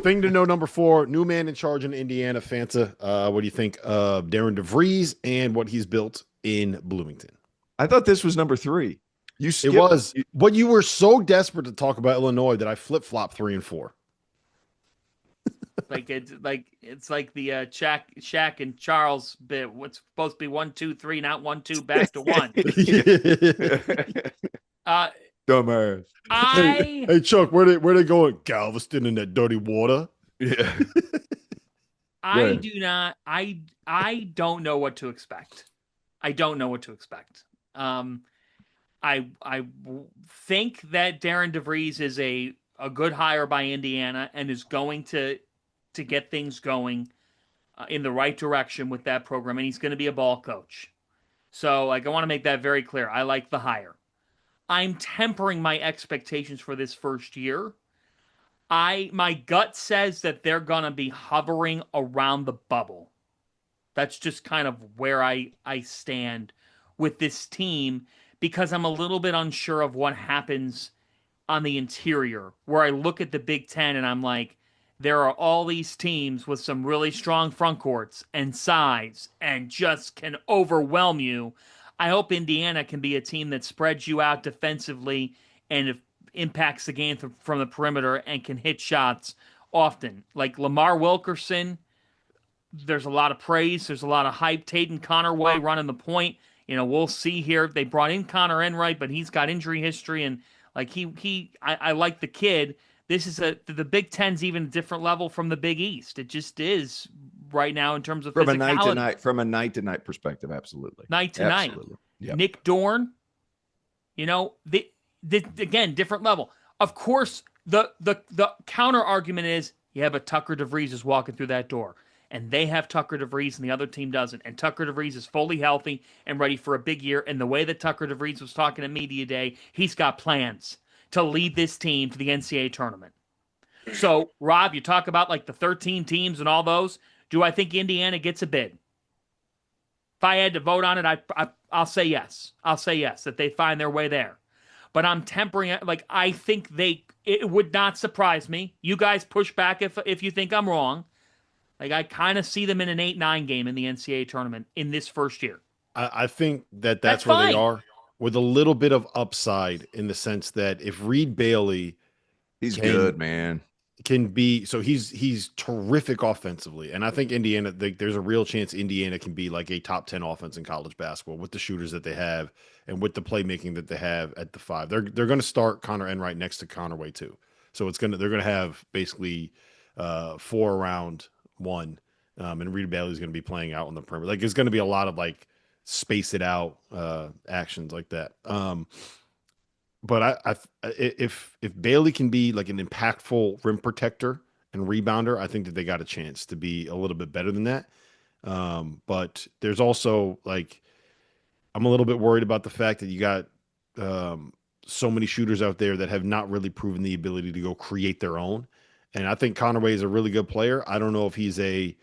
Thing to know, number 4, new man in charge in Indiana. Fanta, what do you think of Darren DeVries and what he's built in Bloomington? I thought this was number 3. You It skipped. was, but you were so desperate to talk about Illinois that I flip flop 3 and 4. It's like the Shaq and Charles bit. What's supposed to be 1, 2, 3, not 1, 2, back to 1. Uh, Dumbass. Hey, I hey, Chuck, where they going? Galveston in that dirty water. Yeah. I do not. I don't know what to expect. I don't know what to expect. I think that Darren DeVries is a good hire by Indiana and is going to get things going in the right direction with that program, and he's going to be a ball coach. So, like, I want to make that very clear. I like the hire. I'm tempering my expectations for this first year. My gut says that they're going to be hovering around the bubble. That's just kind of where I stand with this team because I'm a little bit unsure of what happens on the interior, where I look at the Big Ten and I'm like, there are all these teams with some really strong front courts and size and just can overwhelm you. I hope Indiana can be a team that spreads you out defensively and impacts the game from the perimeter and can hit shots often. Like Lamar Wilkerson, there's a lot of praise. There's a lot of hype. Tatum Connerway running the point. We'll see here. They brought in Connor Enright, but he's got injury history, and like I like the kid. This is the Big Ten's even a different level from the Big East. It just is right now in terms of From physicality. from a night to night perspective, absolutely. Night to night. Absolutely. Yep. Nick Dorn, again, different level. Of course, the counter argument is, yeah, but Tucker DeVries is walking through that door. And they have Tucker DeVries and the other team doesn't. And Tucker DeVries is fully healthy and ready for a big year. And the way that Tucker DeVries was talking to media day, he's got plans to lead this team to the NCAA tournament. So, Rob, you talk about like the 13 teams and all those. Do I think Indiana gets a bid? If I had to vote on it, I'll say yes. I'll say yes, that they find their way there. But I'm tempering it. Like, I think it would not surprise me. You guys push back if you think I'm wrong. Like, I kind of see them in an 8-9 game in the NCAA tournament in this first year. I think that's where fine. they are with a little bit of upside in the sense that if Reed Bailey He's good, man. can be, so he's terrific offensively, and I think Indiana, there's a real chance Indiana can be like a top 10 offense in college basketball with the shooters that they have and with the playmaking that they have at the 5. They're going to start Connor Enright next to Connerway too, so they're going to have basically 4 around 1, and Reed Bailey's going to be playing out on the perimeter. Like, it's going to be a lot of like space it out actions like that. But if Bailey can be like an impactful rim protector and rebounder, I think that they got a chance to be a little bit better than that. But there's also like, I'm a little bit worried about the fact that you got so many shooters out there that have not really proven the ability to go create their own. And I think Connerway is a really good player. I don't know if he's a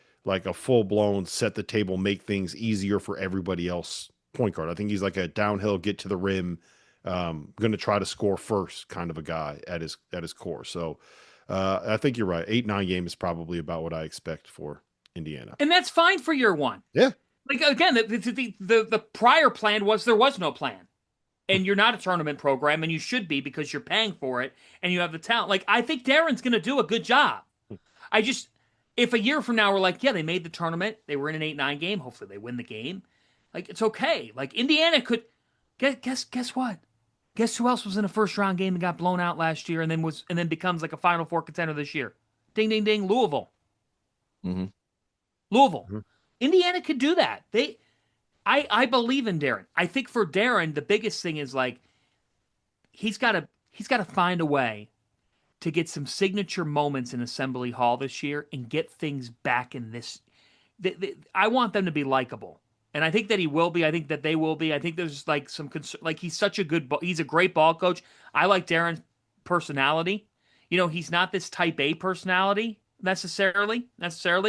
full blown set the table, make things easier for everybody else point guard. I think he's like a downhill, get to the rim, going to try to score first kind of a guy at his core. So I think you're right. 8-9 game is probably about what I expect for Indiana. And that's fine for year one. Yeah. Like, again, the prior plan was there was no plan. And you're not a tournament program, and you should be because you're paying for it, and you have the talent. Like, I think Darren's going to do a good job. If a year from now we're like, yeah, they made the tournament, they were in an 8-9 game, hopefully they win the game. Like, it's okay. Like, Indiana could, guess what? Guess who else was in a first round game and got blown out last year, and then becomes like a Final Four contender this year? Ding, ding, ding, Louisville. Mm-hmm. Louisville. Mm-hmm. Indiana could do that. I believe in Darren. I think for Darren, the biggest thing is like he's got to find a way to get some signature moments in Assembly Hall this year and get things back in this. I want them to be likable, and I think that he will be. I think that they will be. I think there's like some concern. Like, he's a great ball coach. I like Darren's personality. He's not this type A personality necessarily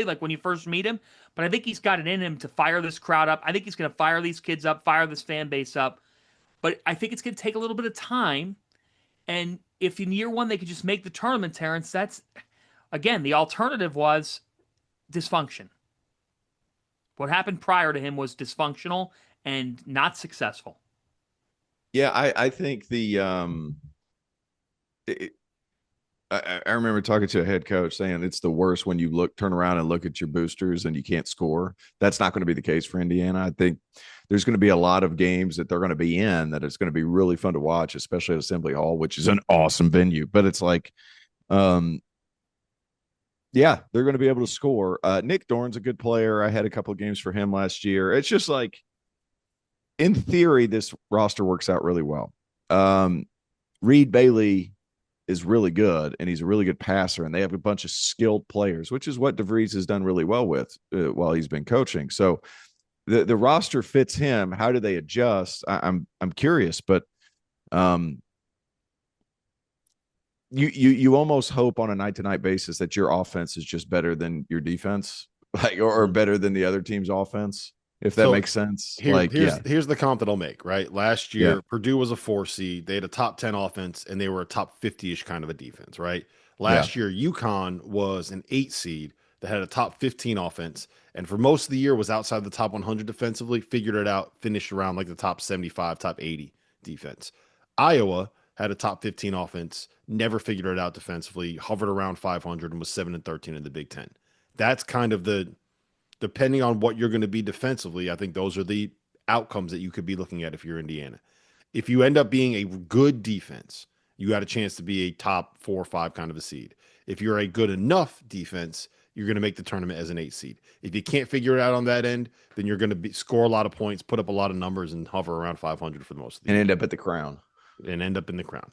like when you first meet him, but I think he's got it in him to fire this crowd up. I think he's going to fire these kids up, fire this fan base up, but I think it's going to take a little bit of time. And if in year one they could just make the tournament, Terrence, that's again, the alternative was dysfunction. What happened prior to him was dysfunctional and not successful. Yeah, I think I remember talking to a head coach saying it's the worst when you turn around and look at your boosters and you can't score. That's not going to be the case for Indiana. I think there's going to be a lot of games that they're going to be in that it's going to be really fun to watch, especially at Assembly Hall, which is an awesome venue. But it's like, yeah, they're going to be able to score. Nick Dorn's a good player. I had a couple of games for him last year. It's just like, in theory, this roster works out really well. Reed Bailey is really good, and he's a really good passer, and they have a bunch of skilled players, which is what DeVries has done really well with while he's been coaching. So the roster fits him. How do they adjust? I'm curious, but you almost hope on a night-to-night basis that your offense is just better than your defense, like or better than the other team's offense. If that makes sense. Here's the comp that I'll make, right? Last year, Purdue was a 4 seed. They had a top 10 offense, and they were a top 50-ish kind of a defense, right? Last year, UConn was an 8 seed that had a top 15 offense, and for most of the year was outside the top 100 defensively, figured it out, finished around like the top 75, top 80 defense. Iowa had a top 15 offense, never figured it out defensively, hovered around 500, and was 7-13 in the Big Ten. That's kind of depending on what you're going to be defensively, I think those are the outcomes that you could be looking at if you're Indiana. If you end up being a good defense, you got a chance to be a top 4 or 5 kind of a seed. If you're a good enough defense, you're going to make the tournament as an 8 seed. If you can't figure it out on that end, then you're going to score a lot of points, put up a lot of numbers, and hover around 500 for the most of the year. year. And end up at the crown. And end up in the crown.